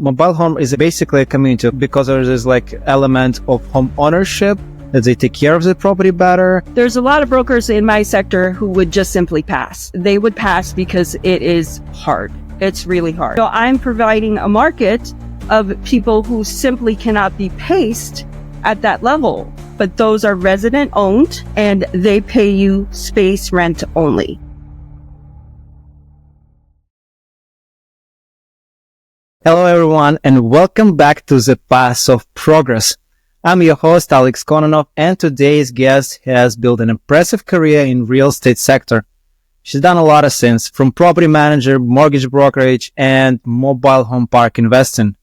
Mobile home is basically a community because there's this element of home ownership, that they take care of the property better. There's a lot of brokers in my sector who would just simply pass. They would pass because it is hard. It's really hard. So I'm providing a market of people who simply cannot be paced at that level. But those are resident owned and they pay you space rent only. Hello everyone and welcome back to the Path of Progress. I'm your host Alex Kononov, and today's guest has built an impressive career in real estate sector. She's done a lot of things, from property manager, mortgage brokerage, and mobile home park investing.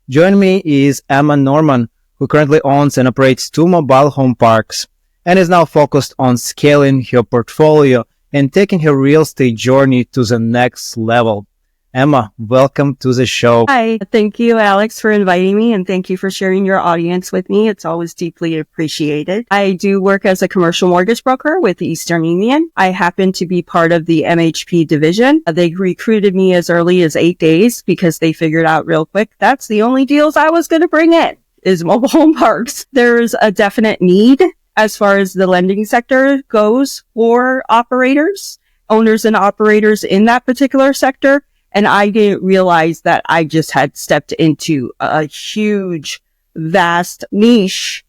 Joining me is Emma Norman, who currently owns and operates 2 mobile home parks and is now focused on scaling her portfolio and taking her real estate journey to the next level. Emma, welcome to the show. Hi, thank you, Alex, for inviting me, and thank you for sharing your audience with me. It's always deeply appreciated. I do work as a commercial mortgage broker with Eastern Union. I happen to be part of the MHP division. They recruited me as early as 8 days because they figured out real quick that's the only deals I was going to bring in is mobile home parks. There's a definite need as far as the lending sector goes for operators, owners and operators in that particular sector. And I didn't realize that I just had stepped into a huge, vast niche,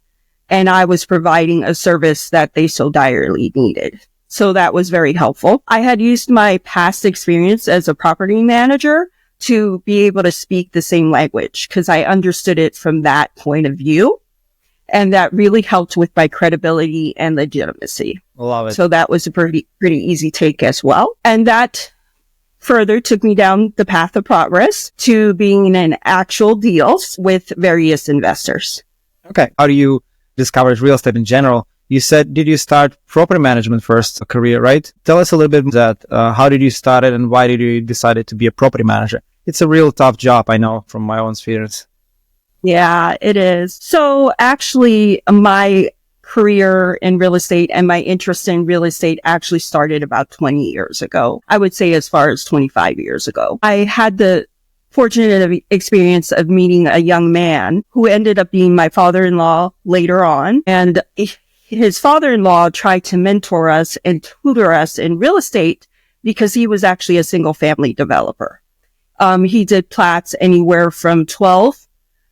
and I was providing a service that they so direly needed. So that was very helpful. I had used my past experience as a property manager to be able to speak the same language because I understood it from that point of view. And that really helped with my credibility and legitimacy. Love it. So that was a pretty easy take as well. And that further took me down the path of progress to being in actual deals with various investors. Okay. How do you discover real estate in general? You said, did you start property management first, a career, right? Tell us a little bit about that. How did you start it and why did you decide to be a property manager? It's a real tough job, I know, from my own experience. Yeah, it is. So actually, my career in real estate and my interest in real estate actually started about 20 years ago. I would say as far as 25 years ago. I had the fortunate experience of meeting a young man who ended up being my father-in-law later on. And his father-in-law tried to mentor us and tutor us in real estate because he was actually a single family developer. He did plats anywhere from 12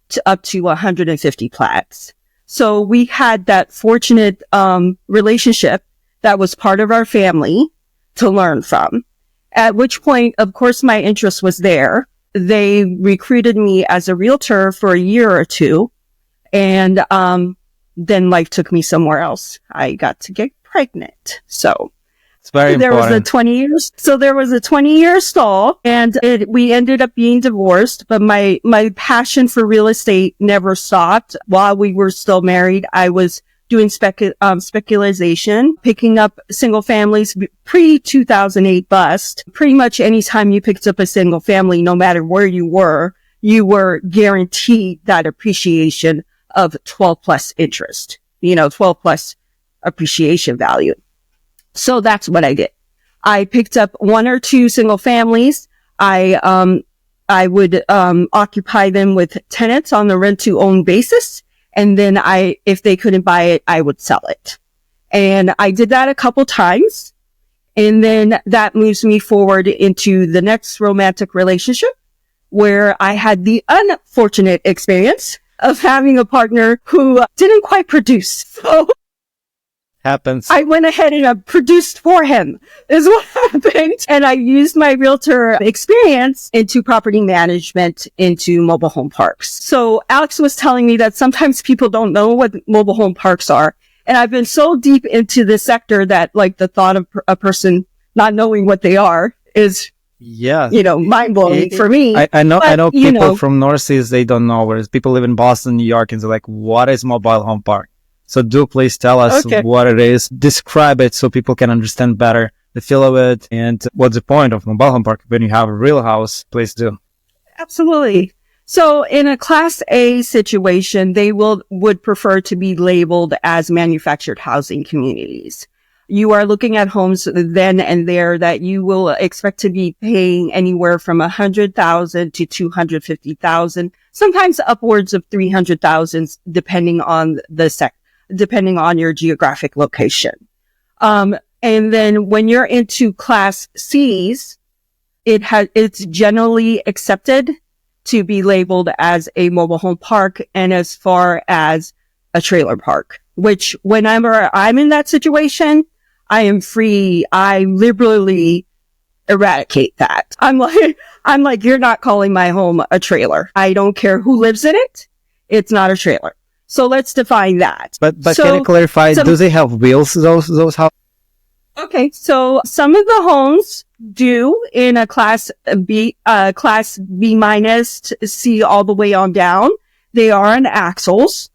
to up to 150 plats. So we had that fortunate relationship that was part of our family to learn from. At which point, of course, my interest was there. They recruited me as a realtor for a year or two. And then life took me somewhere else. I got to get pregnant. So it's very there important. Was a 20 years. So there was a 20-year stall and we ended up being divorced. But my passion for real estate never stopped. While we were still married, I was doing speculation, picking up single families pre-2008 bust. Pretty much anytime you picked up a single family, no matter where you were guaranteed that appreciation of 12 plus interest, 12 plus appreciation value. So that's what I did. I picked up 1 or 2 single families. I would occupy them with tenants on the rent to own basis. And then if they couldn't buy it, I would sell it. And I did that a couple times. And then that moves me forward into the next romantic relationship where I had the unfortunate experience of having a partner who didn't quite produce. So happens. I went ahead and produced for him is what happened. And I used my realtor experience into property management, into mobile home parks. So Alex was telling me that sometimes people don't know what mobile home parks are. And I've been so deep into this sector that the thought of a person not knowing what they are is, mind blowing for me. I know people from Northeast, they don't know, whereas people live in Boston, New York, and they're like, what is mobile home park? So do please tell us what it is. Describe it so people can understand better the feel of it and what's the point of mobile home park when you have a real house. Please do. Absolutely. So in a Class A situation, they would prefer to be labeled as manufactured housing communities. You are looking at homes then and there that you will expect to be paying anywhere from $100,000 to $250,000, sometimes upwards of $300,000, depending on depending on your geographic location. And then when you're into Class C's, it's generally accepted to be labeled as a mobile home park and as far as a trailer park, which whenever I'm in that situation, I am free. I liberally eradicate that. I'm like, you're not calling my home a trailer. I don't care who lives in it. It's not a trailer. So let's define that. But can you clarify, do they have wheels, those houses? Okay. So some of the homes do in a class B minus to C all the way on down. They are on axles.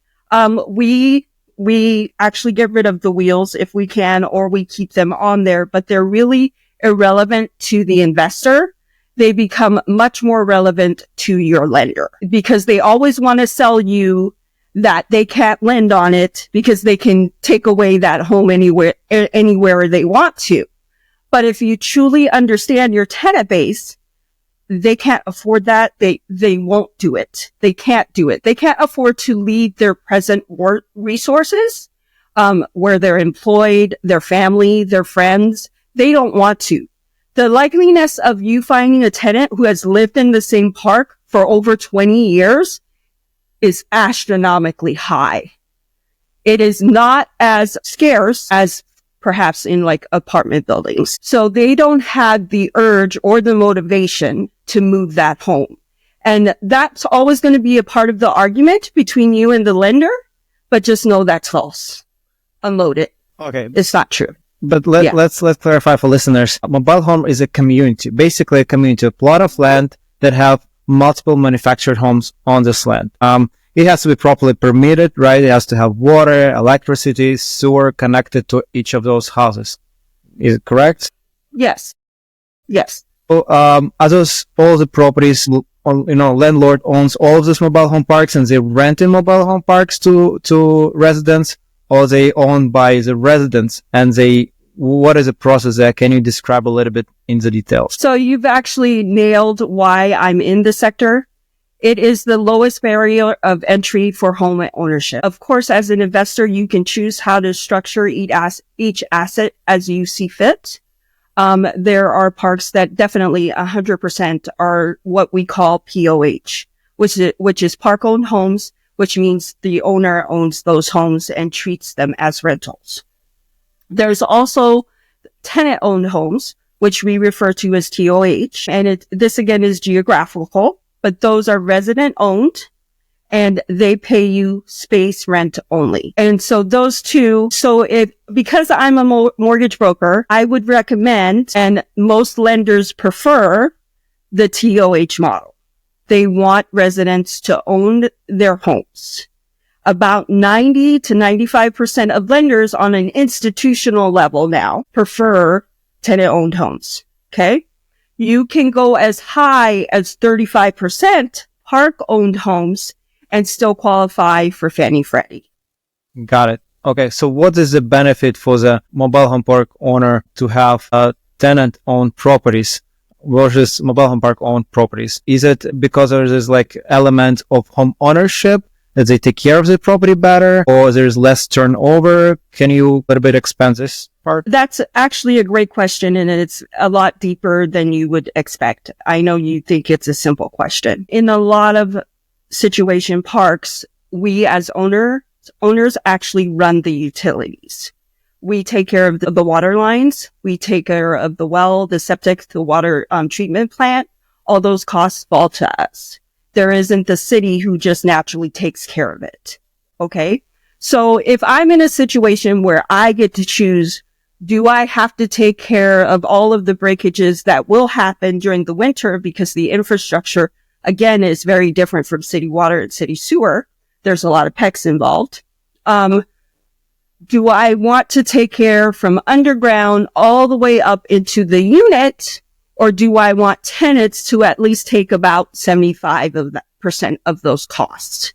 We actually get rid of the wheels if we can, or we keep them on there, but they're really irrelevant to the investor. They become much more relevant to your lender because they always want to sell you that they can't lend on it because they can take away that home anywhere they want to. But if you truly understand your tenant base, they can't afford that. They won't do it. They can't do it. They can't afford to leave their present resources, where they're employed, their family, their friends. They don't want to. The likeliness of you finding a tenant who has lived in the same park for over 20 years is astronomically high. It is not as scarce as perhaps in like apartment buildings. So they don't have the urge or the motivation to move that home. And that's always going to be a part of the argument between you and the lender, but just know that's false. Unload it. Okay. It's not true. But let's clarify for listeners. A mobile home is a community, basically a community, a plot of land that have multiple manufactured homes on this land. It has to be properly permitted, right? It has to have water, electricity, sewer connected to each of those houses. Is it correct? Yes. Yes. So, are those all the properties, landlord owns all of these mobile home parks and they rent in mobile home parks to residents, or they owned by the residents and what is the process there? Can you describe a little bit in the details? So you've actually nailed why I'm in the sector. It is the lowest barrier of entry for home ownership. Of course, as an investor, you can choose how to structure each asset as you see fit. There are parks that definitely 100% are what we call POH, which is park-owned homes, which means the owner owns those homes and treats them as rentals. There's also tenant-owned homes, which we refer to as TOH, and this again is geographical, but those are resident-owned, and they pay you space rent only. And so those two, because I'm a mortgage broker, I would recommend, and most lenders prefer, the TOH model. They want residents to own their homes. About 90 to 95% of lenders on an institutional level now prefer tenant-owned homes. Okay? You can go as high as 35% park-owned homes and still qualify for Fannie Freddie. Got it. Okay. So what is the benefit for the mobile home park owner to have tenant-owned properties versus mobile home park owned properties? Is it because there's like element of home ownership that they take care of the property better, or there's less turnover? Can you a little bit expand this part? That's actually a great question, and it's a lot deeper than you would expect. I know you think it's a simple question. In a lot of situation parks, we as owners actually run the utilities. We take care of the water lines. We take care of the well, the septic, the water treatment plant. All those costs fall to us. There isn't the city who just naturally takes care of it. Okay. So if I'm in a situation where I get to choose, do I have to take care of all of the breakages that will happen during the winter because the infrastructure, again, is very different from city water and city sewer. There's a lot of PECs involved. Do I want to take care from underground all the way up into the unit? Or do I want tenants to at least take about 75% of those costs?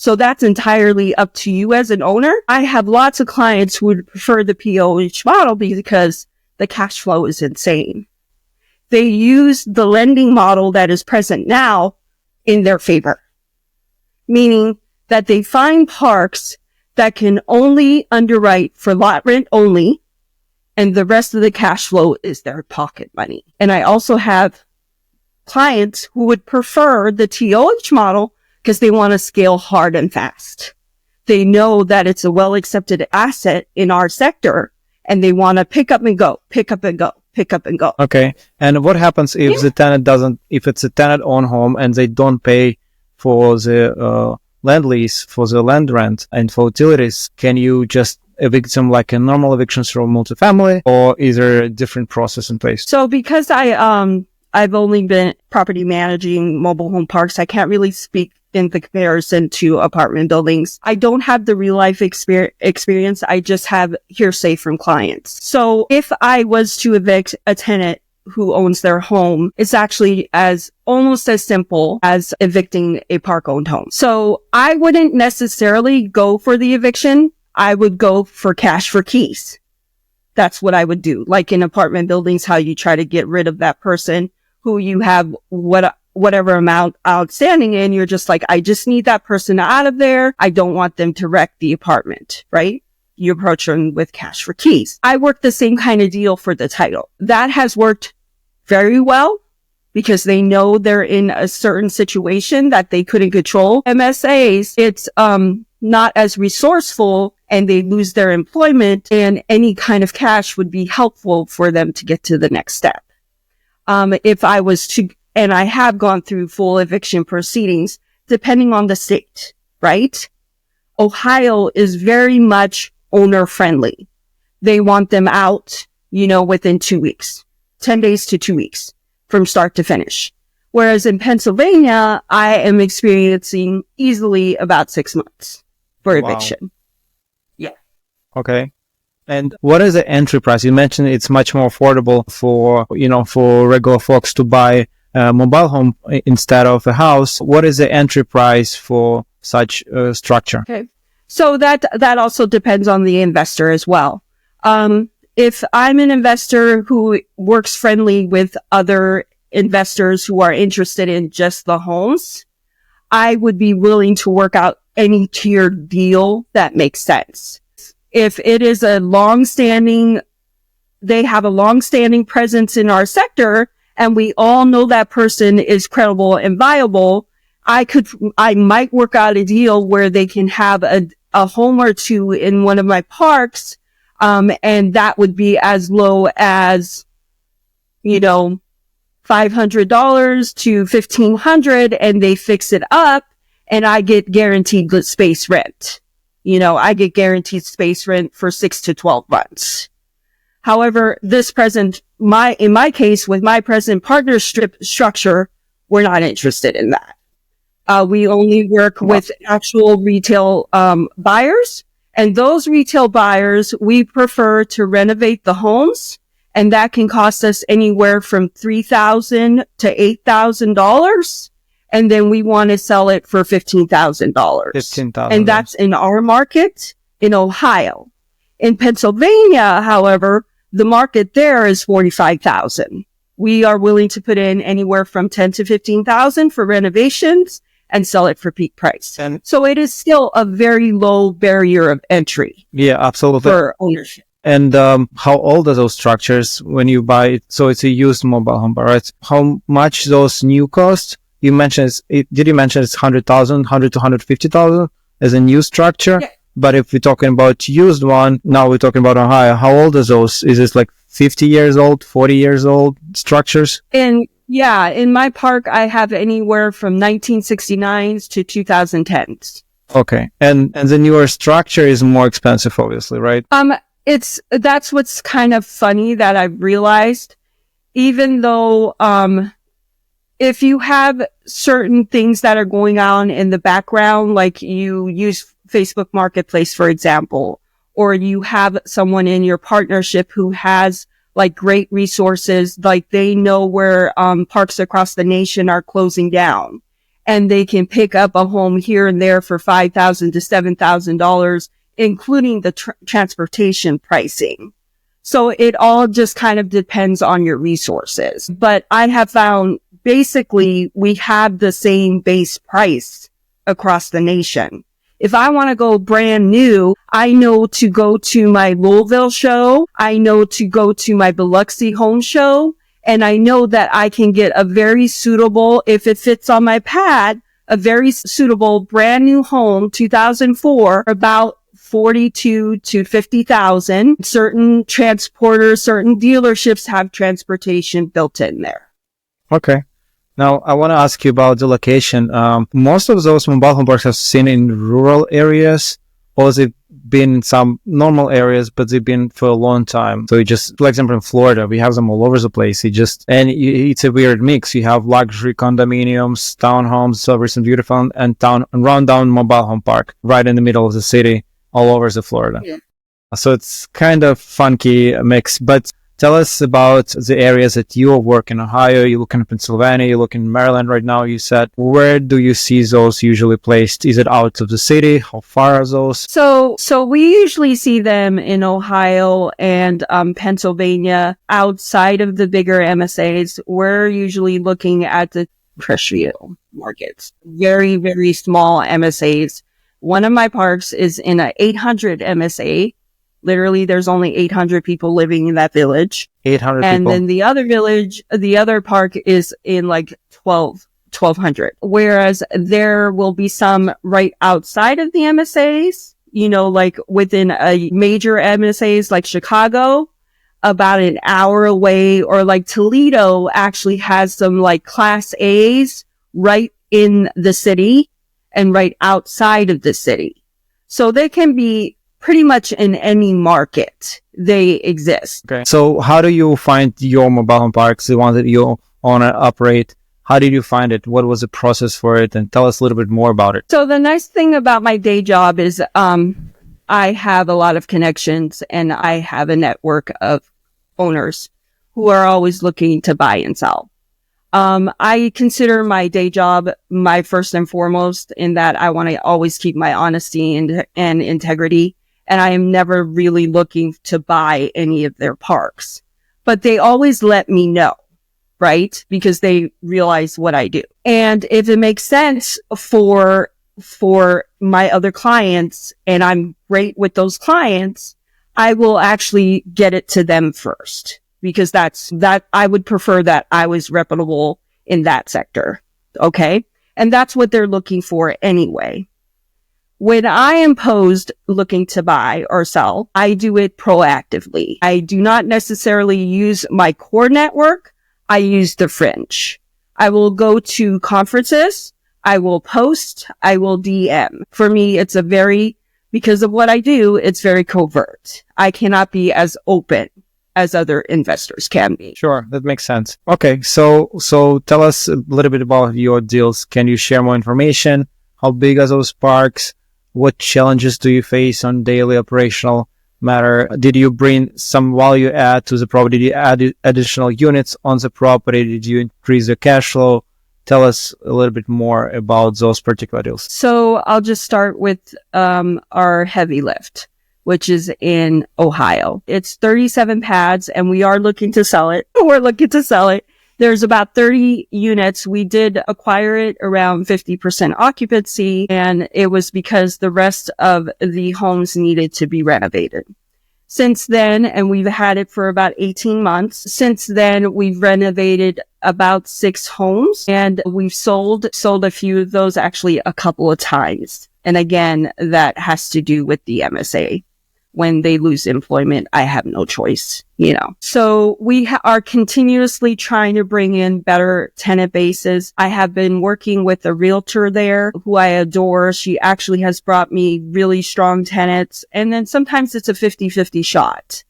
So that's entirely up to you as an owner. I have lots of clients who would prefer the POH model because the cash flow is insane. They use the lending model that is present now in their favor, meaning that they find parks that can only underwrite for lot rent only, and the rest of the cash flow is their pocket money. And I also have clients who would prefer the TOH model because they want to scale hard and fast. They know that it's a well-accepted asset in our sector, and they want to pick up and go, pick up and go, pick up and go. Okay. And what happens if the tenant if it's a tenant-owned home and they don't pay for the land lease, for the land rent, and for utilities? Can you just evict them like a normal eviction through multifamily, or is there a different process in place? So because I've only been property managing mobile home parks, I can't really speak in the comparison to apartment buildings. I don't have the real life experience. I just have hearsay from clients. So if I was to evict a tenant who owns their home, it's actually almost as simple as evicting a park owned home. So I wouldn't necessarily go for the eviction. I would go for cash for keys. That's what I would do. Like in apartment buildings, how you try to get rid of that person who you have whatever amount outstanding in. You're just like, I just need that person out of there. I don't want them to wreck the apartment, right? You approach them with cash for keys. I work the same kind of deal for the title. That has worked very well because they know they're in a certain situation that they couldn't control. MSAs, it's not as resourceful and they lose their employment, and any kind of cash would be helpful for them to get to the next step. If I was to, and I have gone through full eviction proceedings, depending on the state, right? Ohio is very much owner friendly. They want them out, within 2 weeks, 10 days to 2 weeks from start to finish. Whereas in Pennsylvania, I am experiencing easily about 6 months for eviction. Wow. Yeah. Okay. And what is the entry price? You mentioned it's much more affordable for regular folks to buy a mobile home instead of a house. What is the entry price for such a structure? Okay. So that also depends on the investor as well. If I'm an investor who works friendly with other investors who are interested in just the homes, I would be willing to work out any tiered deal that makes sense. If it is they have a long-standing presence in our sector, and we all know that person is credible and viable, I might work out a deal where they can have a home or two in one of my parks, and that would be as low as, $500 to $1,500, and they fix it up, and I get guaranteed space rent. I get guaranteed space rent for 6 to 12 months. However, in my case, with my present partnership structure, we're not interested in that. We only work with actual retail buyers, and those retail buyers, we prefer to renovate the homes, and that can cost us anywhere from $3,000 to $8,000. And then we want to sell it for $15,000. $15,000. And that's in our market in Ohio. In Pennsylvania, however, the market there is $45,000. We are willing to put in anywhere from $10,000 to $15,000 for renovations and sell it for peak price. And so it is still a very low barrier of entry. Yeah, absolutely. For ownership. And how old are those structures when you buy it? So it's a used mobile home, right? How much those new cost? You mentioned did you mention it's 100,000, 100 to 150,000 as a new structure? Yeah. But if we're talking about used one, now we're talking about Ohio. How old are those? Is this like 50 years old, 40 years old structures? In my park, I have anywhere from 1969s to 2010s. Okay. And the newer structure is more expensive, obviously, right? That's what's kind of funny that I've realized, even though, if you have certain things that are going on in the background, like you use Facebook Marketplace, for example, or you have someone in your partnership who has like great resources, like they know where parks across the nation are closing down, and they can pick up a home here and there for $5,000 to $7,000, including the transportation pricing. So it all just kind of depends on your resources. But I have found basically we have the same base price across the nation. If I want to go brand new, I know to go to my Louisville show. I know to go to my Biloxi home show. And I know that I can get a very suitable, if it fits on my pad, a very suitable brand new home, 2004, about 42 to 50,000. Certain transporters, certain dealerships have transportation built in there. Okay. Now, I want to ask you about the location. Most of those mobile home parks I've seen in rural areas, or they've been in some normal areas, but they've been for a long time. So you just, for example, in Florida, we have them all over the place. It's a weird mix. You have luxury condominiums, townhomes, suburbs, and beautiful, and rundown mobile home park right in the middle of the city, all over the Florida. Yeah. So it's kind of funky mix, but tell us about the areas that you work in Ohio. You look in Pennsylvania, you look in Maryland right now, you said. Where do you see those usually placed? Is it out of the city? How far are those? So we usually see them in Ohio and Pennsylvania outside of the bigger MSAs. We're usually looking at the terrestrial markets, very, very small MSAs. One of my parks is in a 800 MSA. Literally, there's only 800 people living in that village. 800 and people. And then the other park is in like 1,200. Whereas there will be some right outside of the MSAs, like within a major MSAs like Chicago, about an hour away, or like Toledo actually has some like Class A's right in the city and right outside of the city. So they can be pretty much in any market they exist. Okay. So how do you find your mobile home parks, the ones that you own and operate? How did you find it? What was the process for it? And tell us a little bit more about it. So the nice thing about my day job is I have a lot of connections, and I have a network of owners who are always looking to buy and sell. I consider my day job my first and foremost, in that I want to always keep my honesty and integrity. And I am never really looking to buy any of their parks, but they always let me know, right? Because they realize what I do. And if it makes sense for my other clients, and I'm great with those clients, I will actually get it to them first, because I would prefer that I was reputable in that sector. Okay. And that's what they're looking for anyway. When I am posed looking to buy or sell, I do it proactively. I do not necessarily use my core network. I use the fringe. I will go to conferences. I will post. I will DM. For me, because of what I do, it's very covert. I cannot be as open as other investors can be. Sure, that makes sense. Okay, so tell us a little bit about your deals. Can you share more information? How big are those parks? What challenges do you face on daily operational matter? Did you bring some value add to the property? Did you add additional units on the property? Did you increase the cash flow? Tell us a little bit more about those particular deals. So I'll just start with our heavy lift, which is in Ohio. It's 37 pads, and we are looking to sell it. We're looking to sell it. There's about 30 units. We did acquire it around 50% occupancy, and it was because the rest of the homes needed to be renovated. Since then, and we've had it for about 18 months. Since then, we've renovated about 6 homes, and we've sold a few of those, actually a couple of times. And again, that has to do with the MSA. When they lose employment, I have no choice, So we are continuously trying to bring in better tenant bases. I have been working with a realtor there who I adore. She actually has brought me really strong tenants. And then sometimes it's a 50-50 shot,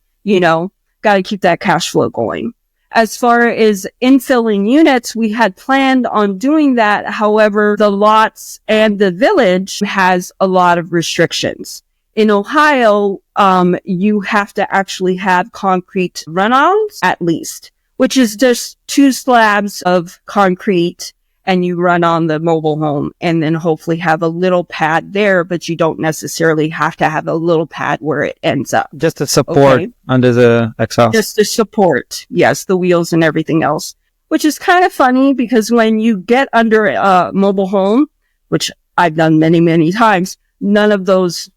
got to keep that cash flow going. As far as infilling units, we had planned on doing that. However, the lots and the village has a lot of restrictions. In Ohio, you have to actually have concrete run-ons at least, which is just 2 slabs of concrete and you run on the mobile home and then hopefully have a little pad there, but you don't necessarily have to have a little pad where it ends up. Just the support under the exhaust. Just the support. Yes, the wheels and everything else, which is kind of funny because when you get under a mobile home, which I've done many, many times, none of those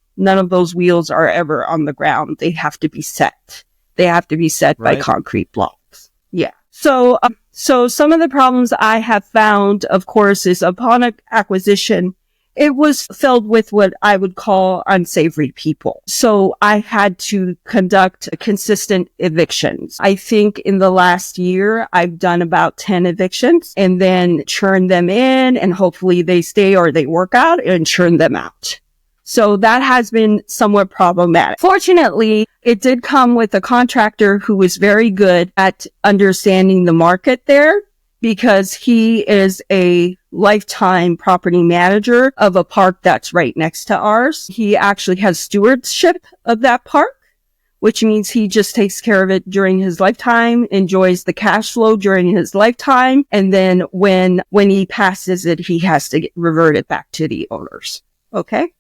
wheels are ever on the ground. They have to be set. They have to be set by concrete blocks. Yeah. So some of the problems I have found, of course, is upon acquisition, it was filled with what I would call unsavory people. So I had to conduct consistent evictions. I think in the last year, I've done about 10 evictions and then churn them in and hopefully they stay or they work out and churn them out. So that has been somewhat problematic. Fortunately, it did come with a contractor who was very good at understanding the market there because he is a lifetime property manager of a park that's right next to ours. He actually has stewardship of that park, which means he just takes care of it during his lifetime, enjoys the cash flow during his lifetime, and then when he passes it, he has to revert it back to the owners. Okay?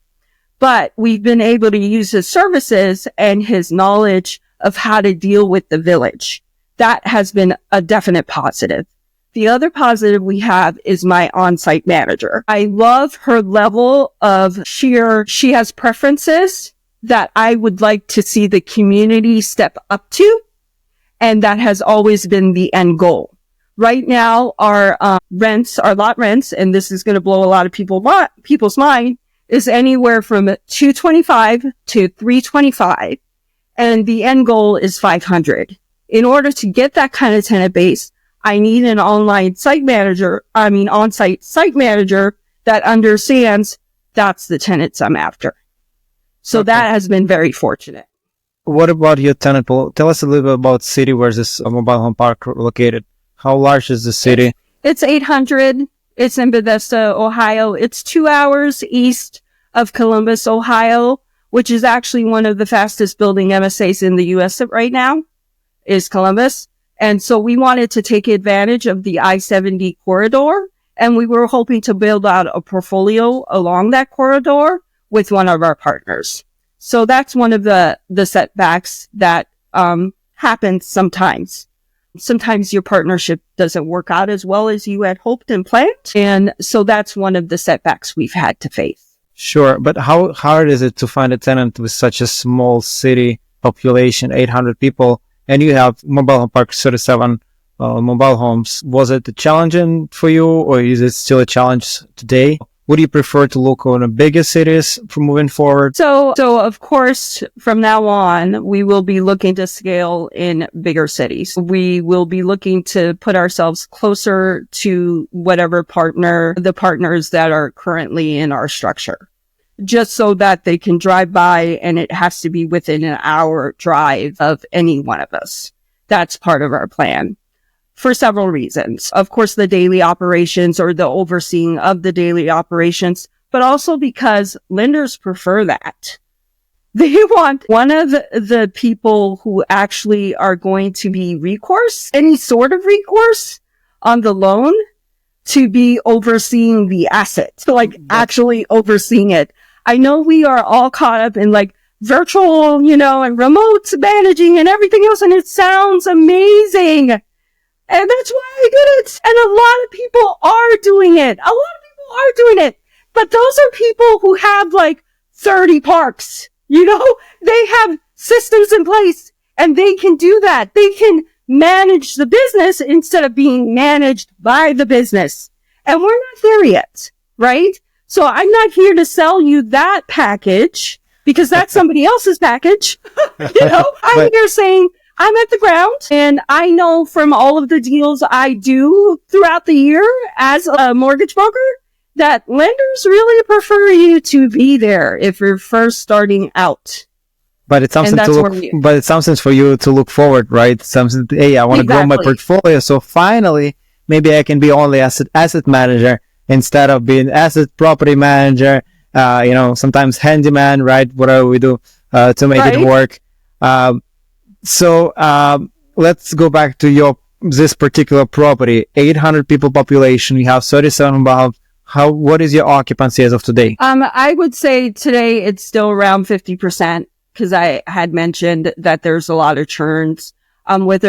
But we've been able to use his services and his knowledge of how to deal with the village. That has been a definite positive. The other positive we have is my on-site manager. I love her level of she has preferences that I would like to see the community step up to. And that has always been the end goal. Right now, our lot rents, and this is going to blow a lot of people's mind, is anywhere from $225 to $325, and the end goal is $500. In order to get that kind of tenant base, I need an on-site site manager that understands that's the tenants I'm after. So that has been very fortunate. What about your tenant pool? Tell us a little bit about the city where this mobile home park located. How large is the city? It's 800. It's in Bethesda, Ohio. It's 2 hours east of Columbus, Ohio, which is actually one of the fastest building MSAs in the U.S. right now, is Columbus. And so we wanted to take advantage of the I-70 corridor, and we were hoping to build out a portfolio along that corridor with one of our partners. So that's one of the setbacks that happens sometimes. Sometimes your partnership doesn't work out as well as you had hoped and planned. And so that's one of the setbacks we've had to face. Sure. But how hard is it to find a tenant with such a small city population, 800 people, and you have mobile home park 37 mobile homes? Was it challenging for you, or is it still a challenge today? Would you prefer to look on the bigger cities for moving forward? So of course, from now on, we will be looking to scale in bigger cities. We will be looking to put ourselves closer to whatever the partners that are currently in our structure, just so that they can drive by, and it has to be within an hour drive of any one of us. That's part of our plan. For several reasons. Of course, the daily operations or the overseeing of the daily operations, but also because lenders prefer that. They want one of the people who actually are going to be any sort of recourse on the loan, to be overseeing the asset. So actually overseeing it. I know we are all caught up in virtual, and remote managing and everything else, and it sounds amazing. And that's why I did it. And a lot of people are doing it. But those are people who have 30 parks. They have systems in place and they can do that. They can manage the business instead of being managed by the business. And we're not there yet, right? So I'm not here to sell you that package because that's somebody else's package. I'm here saying, I'm at the ground, and I know from all of the deals I do throughout the year as a mortgage broker that lenders really prefer you to be there if you're first starting out. But it's something for you to look forward, right? Something, hey, I want to grow my portfolio, so finally maybe I can be only asset manager instead of being asset property manager. Sometimes handyman, right? Whatever we do to make it work. So let's go back to your this particular property, 800 people population, you have 37 above. What is your occupancy as of today? I would say today it's still around 50% because I had mentioned that there's a lot of churns. With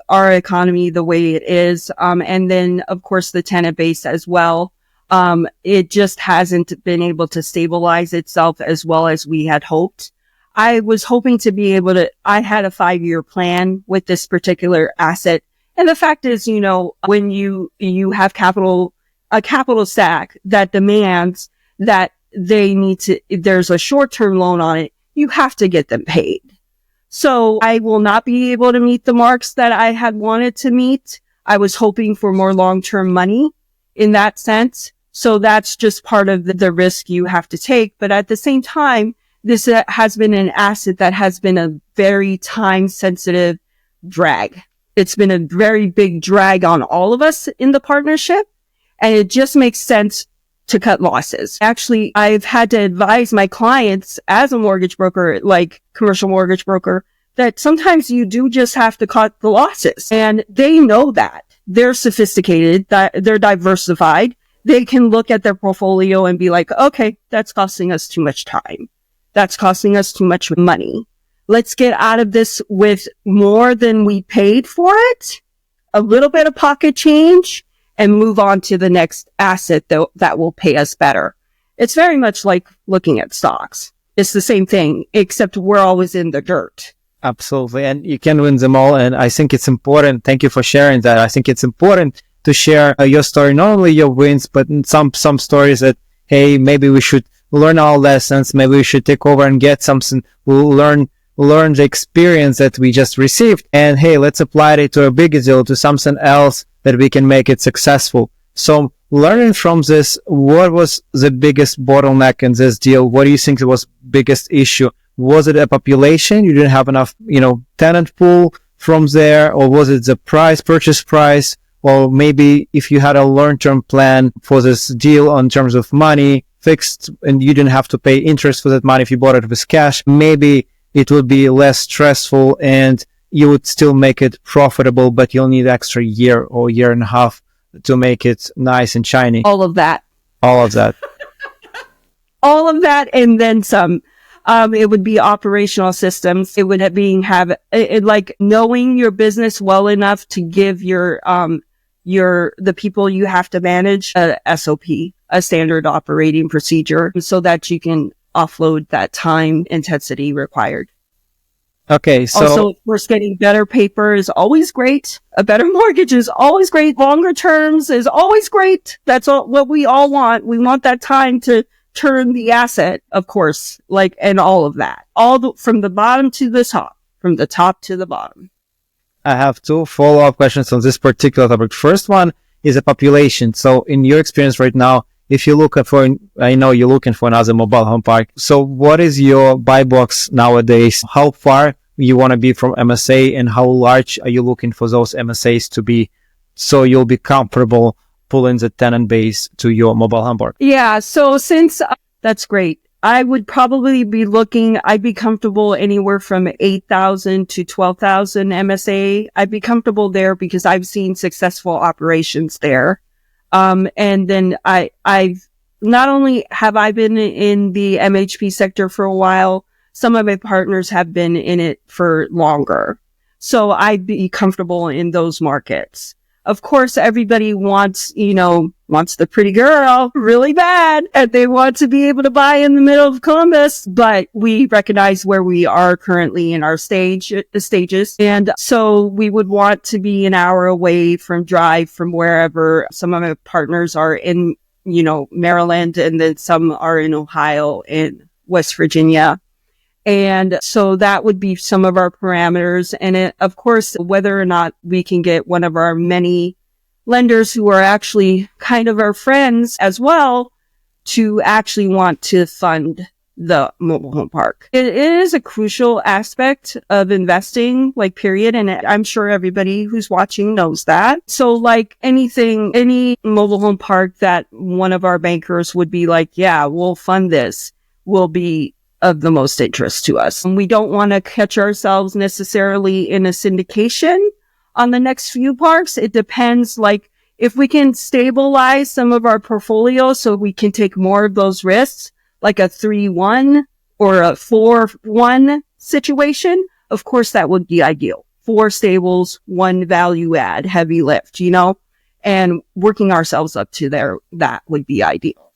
our economy the way it is. And then of course the tenant base as well. It just hasn't been able to stabilize itself as well as we had hoped. I was hoping to be able to, I had a 5-year plan with this particular asset. And the fact is, when you have a capital stack that demands that there's a short-term loan on it, you have to get them paid. So I will not be able to meet the marks that I had wanted to meet. I was hoping for more long-term money in that sense. So that's just part of the risk you have to take. But at the same time, this has been an asset that has been a very time-sensitive drag. It's been a very big drag on all of us in the partnership. And it just makes sense to cut losses. Actually, I've had to advise my clients as a mortgage broker, like commercial mortgage broker, that sometimes you do just have to cut the losses. And they know that. They're sophisticated, that they're diversified. They can look at their portfolio and be like, okay, that's costing us too much time. That's costing us too much money. Let's get out of this with more than we paid for it, a little bit of pocket change, and move on to the next asset that will pay us better. It's very much like looking at stocks. It's the same thing, except we're always in the dirt. Absolutely. And you can win them all. And I think it's important. Thank you for sharing that. I think it's important to share your story, not only your wins, but some stories that, hey, maybe we should learn our lessons. Maybe we should take over and get something. We'll learn the experience that we just received. And hey, let's apply it to a bigger deal, to something else that we can make it successful. So learning from this, what was the biggest bottleneck in this deal? What do you think was biggest issue? Was it a population? You didn't have enough, tenant pool from there, or was it the purchase price? Or maybe if you had a long-term plan for this deal in terms of money fixed and you didn't have to pay interest for that money if you bought it with cash, maybe it would be less stressful and you would still make it profitable, but you'll need extra year or year and a half to make it nice and shiny. All of that. All of that. All of that and then some. It would be operational systems. It would like knowing your business well enough to give the people you have to manage a SOP, a standard operating procedure, so that you can offload that time intensity required. Okay, so also, of course, getting better paper is always great. A better mortgage is always great. Longer terms is always great. That's what we all want. We want that time to turn the asset, of course, and all of that. From the bottom to the top, from the top to the bottom. I have 2 follow-up questions on this particular topic. First one is a population. So in your experience right now, if you look I know you're looking for another mobile home park. So what is your buy box nowadays? How far you want to be from MSA and how large are you looking for those MSAs to be so you'll be comfortable pulling the tenant base to your mobile home park? Yeah. So since that's great, I would probably be I'd be comfortable anywhere from 8,000 to 12,000 MSA. I'd be comfortable there because I've seen successful operations there. And then I've not only have I been in the MHP sector for a while, some of my partners have been in it for longer. So I'd be comfortable in those markets. Of course, everybody wants the pretty girl really bad, and they want to be able to buy in the middle of Columbus, but we recognize where we are currently in our stages. And so we would want to be an hour away from wherever. Some of my partners are in, Maryland, and then some are in Ohio and West Virginia. And so that would be some of our parameters. And of course, whether or not we can get one of our many lenders who are actually kind of our friends as well to actually want to fund the mobile home park. It is a crucial aspect of investing, period. And I'm sure everybody who's watching knows that. So any mobile home park that one of our bankers would be like, yeah, we'll fund this, will be of the most interest to us. And we don't want to catch ourselves necessarily in a syndication. On the next few parks, it depends, like, if we can stabilize some of our portfolio so we can take more of those risks, like a 3-1 or a 4-1 situation, of course, that would be ideal. 4 stables, 1 value add, heavy lift, and working ourselves up to there, that would be ideal.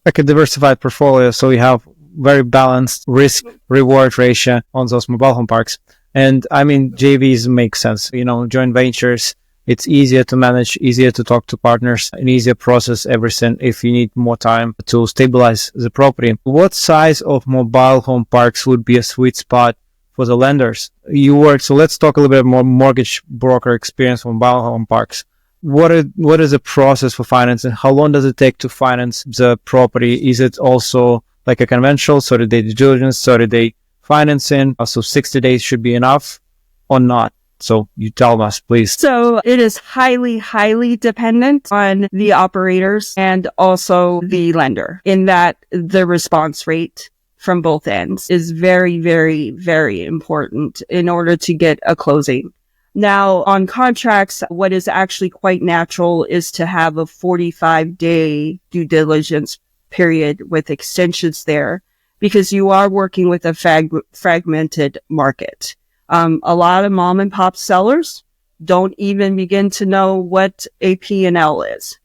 Like a diversified portfolio, so we have very balanced risk reward ratio on those mobile home parks. And I mean, JVs make sense, joint ventures. It's easier to manage, easier to talk to partners, an easier process, everything if you need more time to stabilize the property. What size of mobile home parks would be a sweet spot for the lenders? So let's talk a little bit more mortgage broker experience for mobile home parks. What is the process for financing? How long does it take to finance the property? Is it also like a conventional 30-day due diligence, 30-day financing? So 60 days should be enough or not? So you tell us, please. So it is highly, highly dependent on the operators and also the lender, in that the response rate from both ends is very, very, very important in order to get a closing. Now, on contracts, what is actually quite natural is to have a 45-day due diligence period with extensions there, because you are working with a fragmented market. A lot of mom and pop sellers don't even begin to know what a P&L is.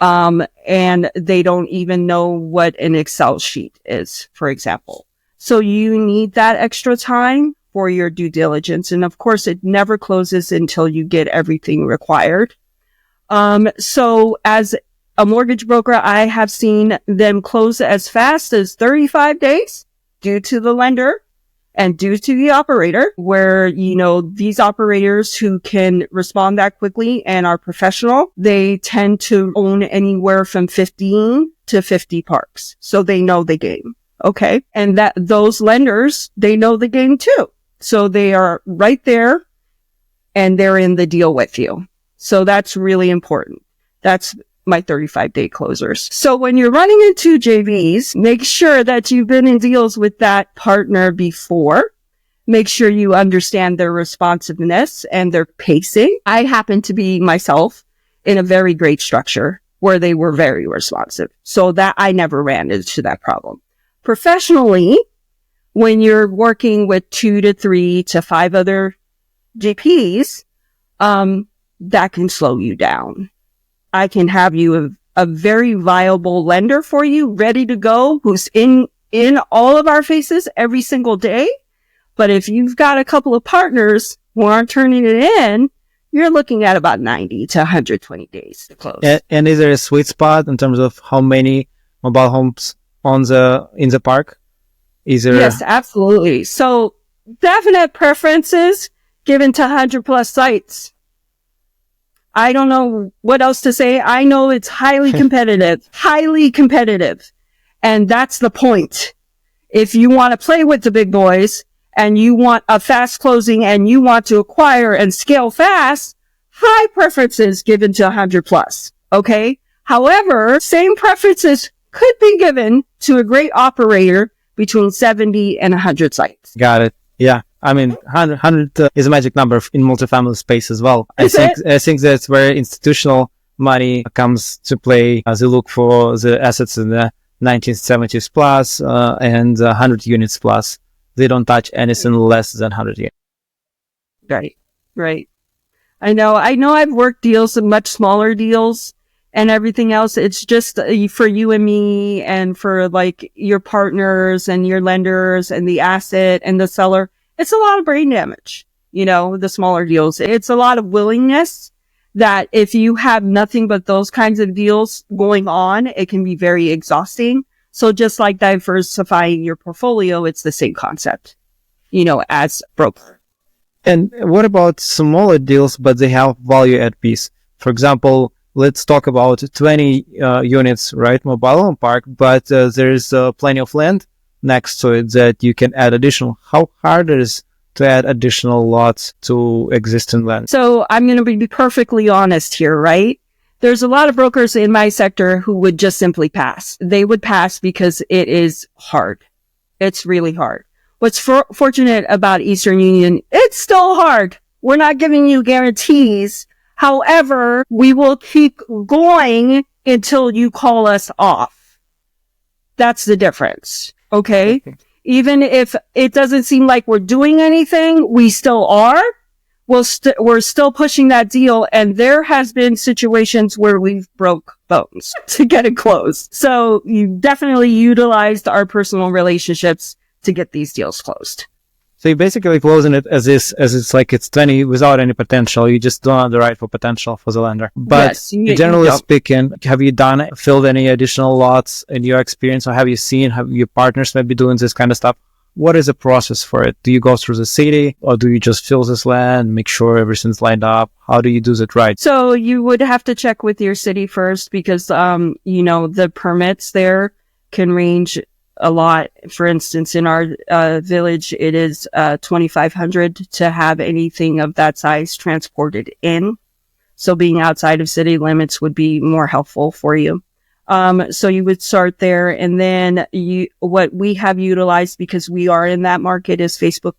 And they don't even know what an Excel sheet is, for example. So you need that extra time for your due diligence. And of course, it never closes until you get everything required. So as a mortgage broker, I have seen them close as fast as 35 days due to the lender and due to the operator, where, these operators who can respond that quickly and are professional, they tend to own anywhere from 15 to 50 parks. So they know the game. Okay. And those lenders, they know the game too. So they are right there and they're in the deal with you. So that's really important. That's my 35-day closers. So when you're running into JVs, make sure that you've been in deals with that partner before. Make sure you understand their responsiveness and their pacing. I happen to be myself in a very great structure where they were very responsive. So that I never ran into that problem. Professionally, when you're working with 2 to 3 to 5 other GPs, that can slow you down. I can have you a very viable lender for you, ready to go, who's in all of our faces every single day. But if you've got a couple of partners who aren't turning it in, you're looking at about 90 to 120 days to close. And is there a sweet spot in terms of how many mobile homes in the park? Yes, absolutely. So definite preferences given to 100 plus sites. I don't know what else to say. I know it's highly competitive, highly competitive. And that's the point. If you want to play with the big boys and you want a fast closing and you want to acquire and scale fast, high preferences given to 100 plus. Okay. However, same preferences could be given to a great operator between 70 and 100 sites. Got it. Yeah. I mean, 100 is a magic number in multifamily space as well. I think that's where institutional money comes to play as they look for the assets in the 1970s plus and 100 units plus. They don't touch anything less than 100 units. Right. I know I've worked deals, much smaller deals and everything else. It's just for you and me and for like your partners and your lenders and the asset and the seller. It's a lot of brain damage, the smaller deals. It's a lot of willingness that if you have nothing but those kinds of deals going on, it can be very exhausting. So just like diversifying your portfolio, it's the same concept, as broker. And what about smaller deals, but they have value add piece? For example, let's talk about 20 units, right? Mobile home park, but there's plenty of land next to it that you can add additional. How hard it is to add additional lots to existing land? So I'm going to be perfectly honest here, right? There's a lot of brokers in my sector who would just simply pass. They would pass because it is hard. It's really hard. What's fortunate about Eastern Union, it's still hard. We're not giving you guarantees. However, we will keep going until you call us off. That's the difference. Okay. Even if it doesn't seem like we're doing anything, we still are. We're still pushing that deal. And there has been situations where we've broke bones to get it closed. So you definitely utilized our personal relationships to get these deals closed. So you're basically closing it as it's like it's 20 without any potential. You just don't underwrite for potential for the lender. But yes, generally speaking, have you filled any additional lots in your experience, or have your partners maybe doing this kind of stuff? What is the process for it? Do you go through the city, or do you just fill this land, make sure everything's lined up? How do you do it right? So you would have to check with your city first because, the permits there can range a lot. For instance, in our village, it is $2,500 to have anything of that size transported in. So being outside of city limits would be more helpful for you. So you would start there, and then what we have utilized, because we are in that market, is Facebook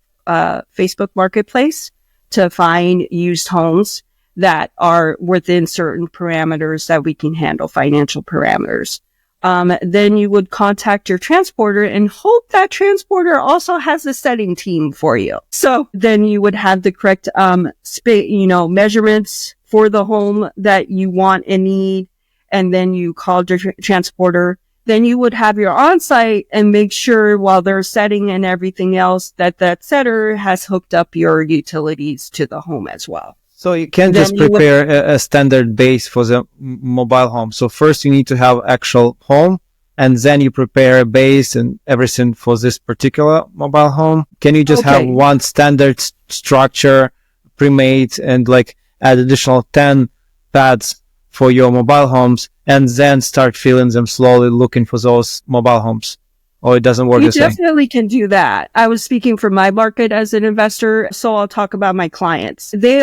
Marketplace to find used homes that are within certain parameters that we can handle, financial parameters. Then you would contact your transporter and hope that transporter also has a setting team for you. So then you would have the correct, measurements for the home that you want and need. And then you call your transporter. Then you would have your on-site and make sure while they're setting and everything else that setter has hooked up your utilities to the home as well. So you can't just prepare a standard base for the mobile home. So first you need to have actual home, and then you prepare a base and everything for this particular mobile home. Can you just have one standard structure pre-made and like add additional 10 pads for your mobile homes and then start filling them slowly, looking for those mobile homes? Or it doesn't work the same? You definitely can do that. I was speaking for my market as an investor, so I'll talk about my clients. They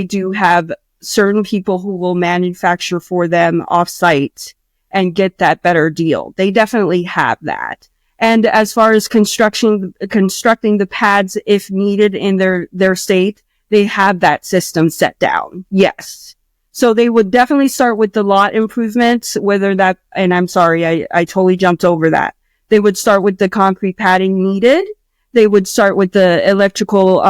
do have certain people who will manufacture for them off-site and get that better deal. They definitely have that. And as far as constructing the pads, if needed in their state, they have that system set down. Yes. So they would definitely start with the lot improvements, and I'm sorry, I totally jumped over that. They would start with the concrete padding needed. They would start with the electrical,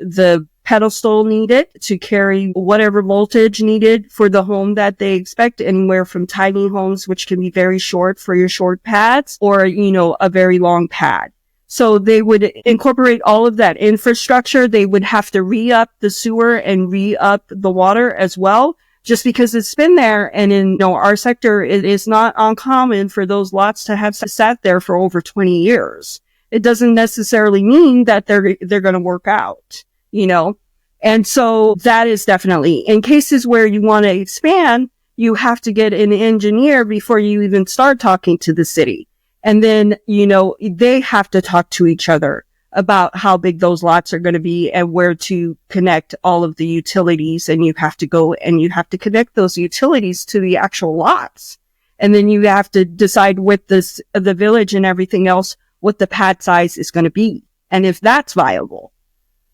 the pedestal needed to carry whatever voltage needed for the home that they expect, anywhere from tiny homes, which can be very short for your short pads, or, a very long pad. So they would incorporate all of that infrastructure. They would have to re-up the sewer and re-up the water as well, just because it's been there. And in our sector, it is not uncommon for those lots to have sat there for over 20 years. It doesn't necessarily mean that they're going to work out, And so that is definitely in cases where you want to expand, you have to get an engineer before you even start talking to the city. And then, they have to talk to each other about how big those lots are going to be and where to connect all of the utilities. And you have to go and you have to connect those utilities to the actual lots. And then you have to decide with the village and everything else, what the pad size is going to be and if that's viable.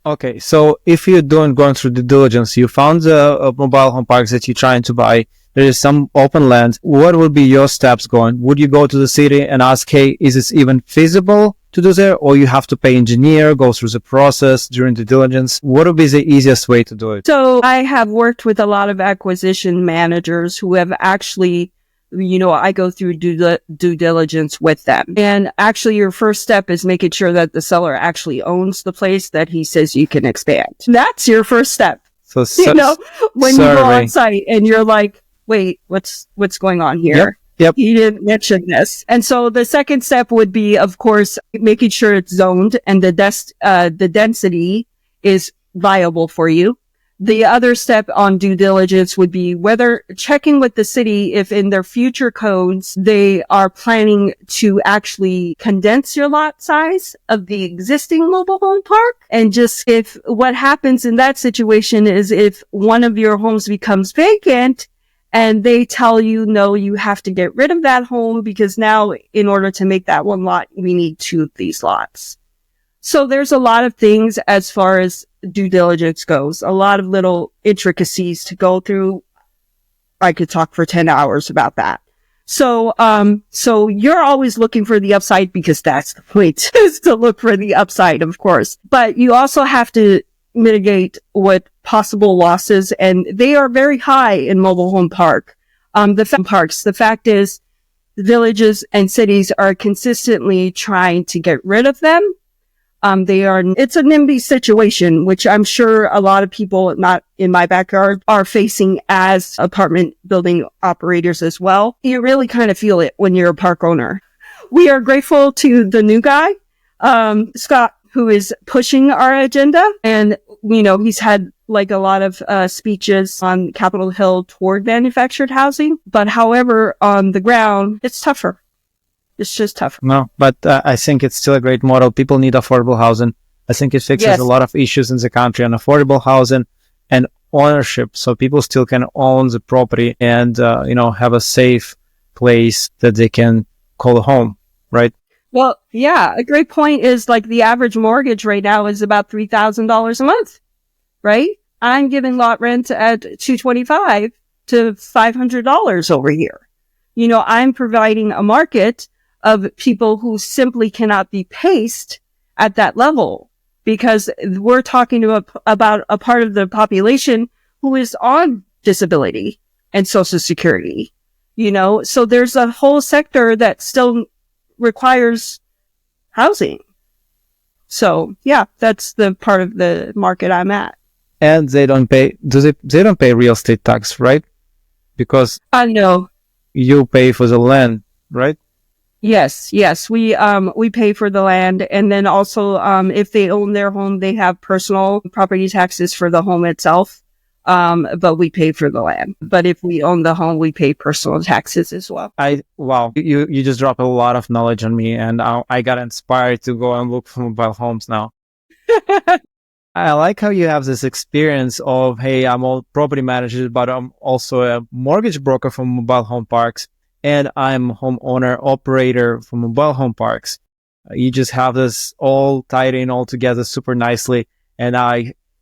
Okay. So if you're going through due diligence, you found the mobile home parks that you're trying to buy. There is some open land. What would be your steps going? Would you go to the city and ask, hey, is this even feasible to do there? Or you have to pay engineer, go through the process during due diligence? What would be the easiest way to do it? So I have worked with a lot of acquisition managers who have actually, I go through due diligence with them. And actually your first step is making sure that the seller actually owns the place that he says you can expand. That's your first step. So when you go on site and you're like, wait, what's going on here? Yep. He didn't mention this. And so the second step would be, of course, making sure it's zoned and the density is viable for you. The other step on due diligence would be checking with the city if in their future codes, they are planning to actually condense your lot size of the existing mobile home park. And just if what happens in that situation is if one of your homes becomes vacant, and they tell you, no, you have to get rid of that home because now in order to make that one lot, we need two of these lots. So there's a lot of things as far as due diligence goes, a lot of little intricacies to go through. I could talk for 10 hours about that. So you're always looking for the upside because that's the point, is to look for the upside, of course. But you also have to mitigate what possible losses, and they are very high in mobile home parks. The fact is, the villages and cities are consistently trying to get rid of them. It's a NIMBY situation, which I'm sure a lot of people not in my backyard are facing as apartment building operators as well. You really kind of feel it when you're a park owner. We are grateful to the new guy, Scott, who is pushing our agenda. And, he's had like a lot of speeches on Capitol Hill toward manufactured housing. But however, on the ground, it's tougher. It's just tough. No, but I think it's still a great model. People need affordable housing. I think it fixes a lot of issues in the country on affordable housing and ownership. So people still can own the property and, have a safe place that they can call a home, right? Well, yeah, a great point is like the average mortgage right now is about $3,000 a month, right? I'm giving lot rent at $225 to $500 over here. I'm providing a market of people who simply cannot be paced at that level, because we're talking about a part of the population who is on disability and Social Security, so there's a whole sector that still requires housing. So yeah, that's the part of the market I'm at. And they don't pay, they don't pay real estate tax, right? Because no, you pay for the land, right? Yes. We pay for the land. And then also, if they own their home, they have personal property taxes for the home itself. But we pay for the land. But if we own the home, we pay personal taxes as well. Wow. You just dropped a lot of knowledge on me, and I got inspired to go and look for mobile homes now. I like how you have this experience of, hey, I'm a property manager, but I'm also a mortgage broker for mobile home parks. And I'm homeowner operator for mobile home parks. You just have this all tied in all together super nicely. And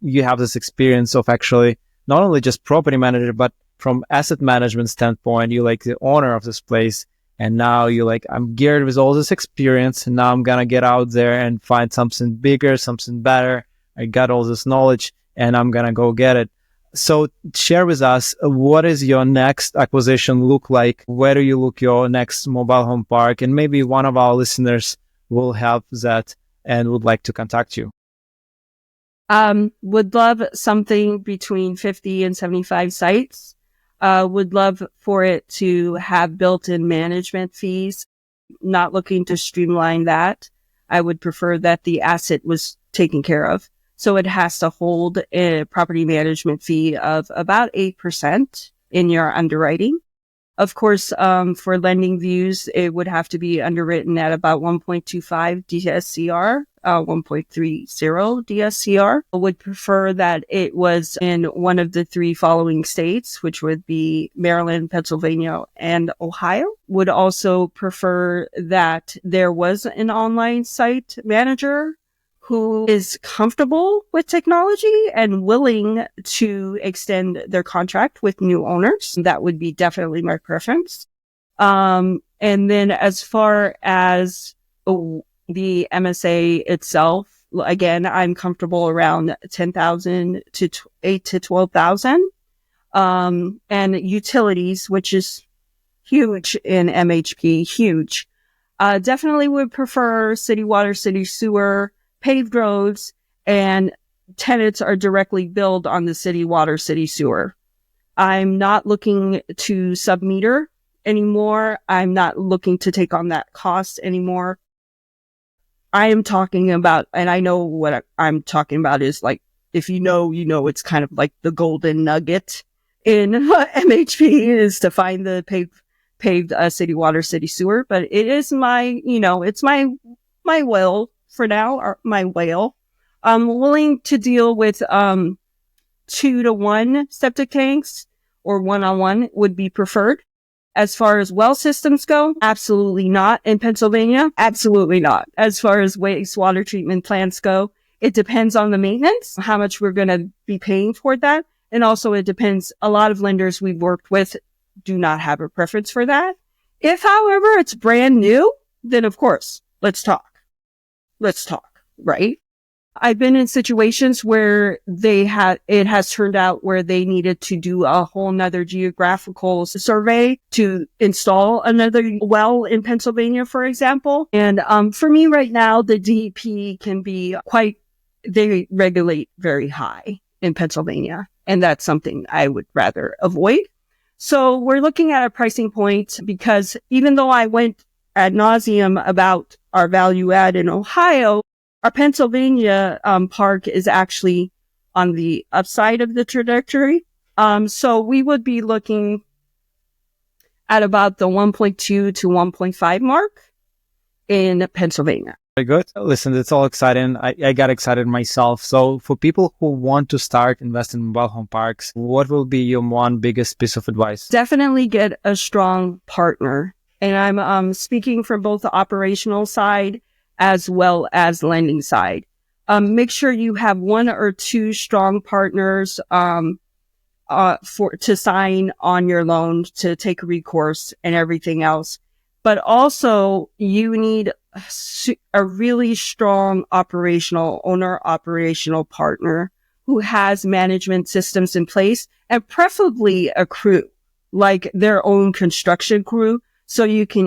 you have this experience of actually not only just property manager, but from asset management standpoint, you're like the owner of this place. And now you're like, I'm geared with all this experience. And now I'm going to get out there and find something bigger, something better. I got all this knowledge and I'm going to go get it. So share with us, what is your next acquisition look like? Where do you look your next mobile home park? And maybe one of our listeners will have that and would like to contact you. Would love something between 50 and 75 sites. Would love for it to have built-in management fees. Not looking to streamline that. I would prefer that the asset was taken care of. So it has to hold a property management fee of about 8% in your underwriting. Of course, for lending views, it would have to be underwritten at about 1.25 DSCR, 1.30 DSCR. I would prefer that it was in one of the three following states, which would be Maryland, Pennsylvania, and Ohio. Would also prefer that there was an online site manager who is comfortable with technology and willing to extend their contract with new owners. That would be definitely my preference. And then as far as the MSA itself, again, I'm comfortable around 10,000 to 8 to 12,000. And utilities, which is huge in MHP, huge. Definitely would prefer city water, city sewer, paved roads, and tenants are directly billed on the city water, city sewer. I'm not looking to sub-meter anymore. I'm not looking to take on that cost anymore. I am talking about, and I know what I'm talking about is like, if you know, it's kind of like the golden nugget in MHP is to find the paved city water, city sewer. But it is it's my will for now, or my whale. I'm willing to deal with 2-to-1 septic tanks, or 1-on-1 would be preferred. As far as well systems go, absolutely not in Pennsylvania. Absolutely not. As far as wastewater treatment plants go, it depends on the maintenance, how much we're going to be paying for that. And also it depends. A lot of lenders we've worked with do not have a preference for that. If, however, it's brand new, then of course, let's talk. Let's talk, right? I've been in situations where it has turned out where they needed to do a whole nother geographical survey to install another well in Pennsylvania, for example. And, for me right now, the DEP can be they regulate very high in Pennsylvania. And that's something I would rather avoid. So we're looking at a pricing point because even though I went ad nauseum about our value add in Ohio, our Pennsylvania park is actually on the upside of the trajectory. So we would be looking at about the 1.2 to 1.5 mark in Pennsylvania. Very good. Listen, it's all exciting. I got excited myself. So for people who want to start investing in mobile home parks, what will be your one biggest piece of advice? Definitely get a strong partner. And I'm speaking from both the operational side as well as lending side. Make sure you have one or two strong partners to sign on your loan, to take recourse and everything else. But also you need a really strong operational partner who has management systems in place, and preferably a crew, like their own construction crew, so you can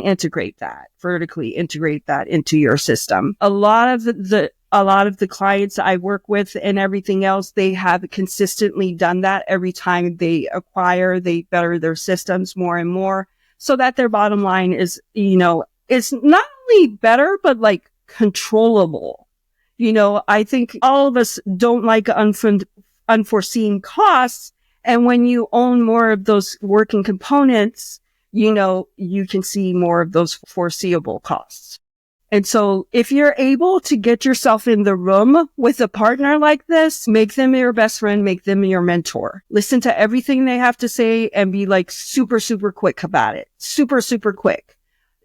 vertically integrate that into your system. A lot of the clients I work with and everything else, they have consistently done that every time they better their systems more and more, so that their bottom line is, it's not only better, but like controllable. I think all of us don't like unforeseen costs. And when you own more of those working components, you can see more of those foreseeable costs. And so if you're able to get yourself in the room with a partner like this, make them your best friend, make them your mentor. Listen to everything they have to say and be like super, super quick about it. Super, super quick.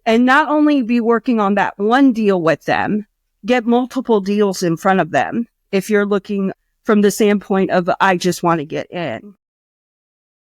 And not only be working on that one deal with them, get multiple deals in front of them. If you're looking from the standpoint of, I just want to get in.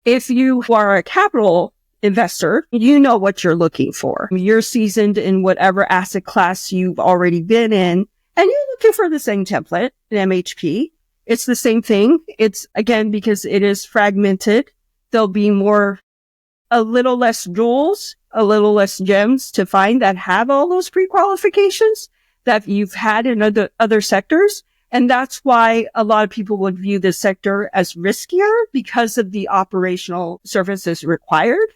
If you are a capital investor, you know what you're looking for. You're seasoned in whatever asset class you've already been in, and you're looking for the same template, an MHP. It's the same thing. It's, again, because it is fragmented, there'll be a little less jewels, a little less gems to find that have all those pre-qualifications that you've had in other sectors. And that's why a lot of people would view this sector as riskier, because of the operational services required.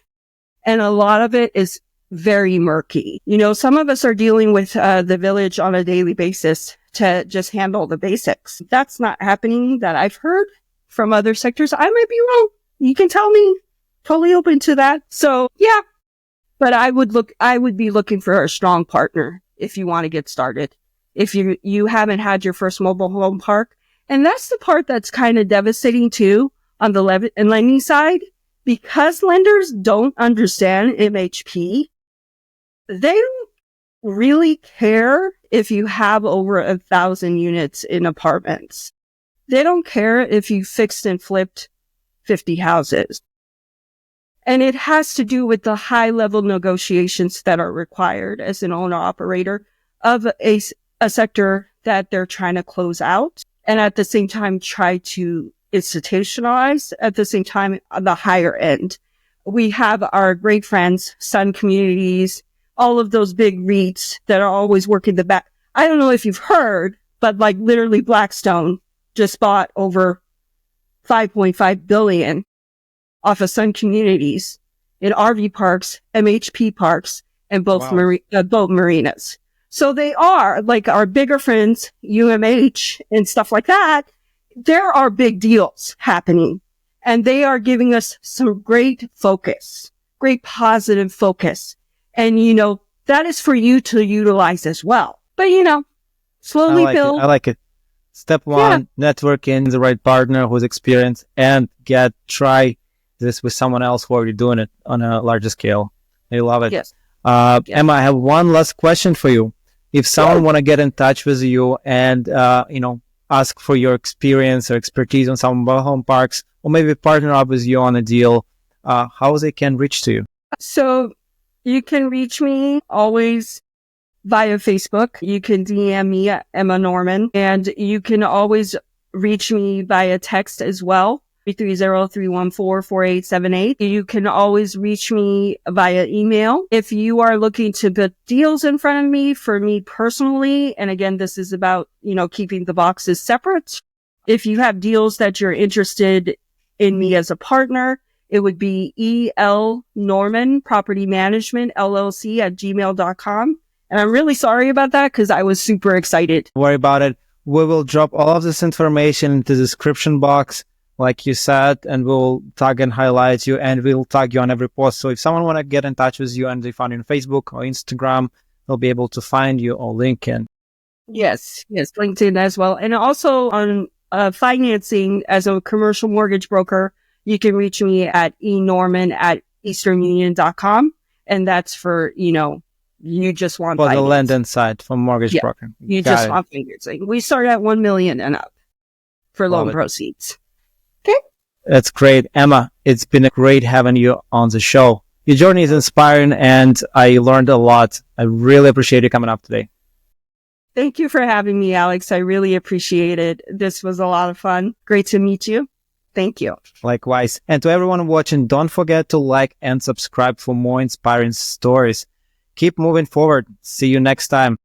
And a lot of it is very murky. Some of us are dealing with the village on a daily basis to just handle the basics. That's not happening that I've heard from other sectors. I might be wrong. You can tell me. Totally open to that. So yeah, but I would be looking for a strong partner if you want to get started. If you haven't had your first mobile home park. And that's the part that's kind of devastating too on the lending side. Because lenders don't understand MHP, they don't really care if you have over 1,000 units in apartments. They don't care if you fixed and flipped 50 houses. And it has to do with the high level negotiations that are required as an owner operator of a sector that they're trying to close out, and at the same time try to institutionalized at the same time on the higher end. We have our great friends, Sun Communities, all of those big REITs that are always working the back. I don't know if you've heard, but like literally Blackstone just bought over $5.5 billion off of Sun Communities in RV parks, MHP parks, and both marinas. So they are like our bigger friends, UMH and stuff like that. There are big deals happening, and they are giving us some great focus, great positive focus. And, that is for you to utilize as well. But, slowly build. I like it. Step one, network in the right partner who's experienced, and try this with someone else who already doing it on a larger scale. I love it. Yes. Emma, I have one last question for you. If someone want to get in touch with you and, ask for your experience or expertise on some mobile home parks, or maybe partner up with you on a deal, how they can reach to you? So you can reach me always via Facebook. You can DM me at Emma Norman, and you can always reach me via text as well. 330-314-4878. You can always reach me via email. If you are looking to put deals in front of me, for me personally, and again, this is about, keeping the boxes separate. If you have deals that you're interested in me as a partner, it would be E.L. Norman Property Management LLC at gmail.com. And I'm really sorry about that because I was super excited. Don't worry about it. We will drop all of this information into the description box, like you said, and we'll tag and highlight you, and we'll tag you on every post. So if someone want to get in touch with you and they find you on Facebook or Instagram, they'll be able to find you or LinkedIn. Yes, LinkedIn as well. And also on financing as a commercial mortgage broker, you can reach me at enorman@easternunion.com. And that's for, you just want For finance. the lending side, for mortgage broker. You Got just it. want financing. We start at $1 million and up for Love loan it. proceeds. That's great. Emma, it's been great having you on the show. Your journey is inspiring and I learned a lot. I really appreciate you coming up today. Thank you for having me, Alex. I really appreciate it. This was a lot of fun. Great to meet you. Thank you. Likewise. And to everyone watching, don't forget to like and subscribe for more inspiring stories. Keep moving forward. See you next time.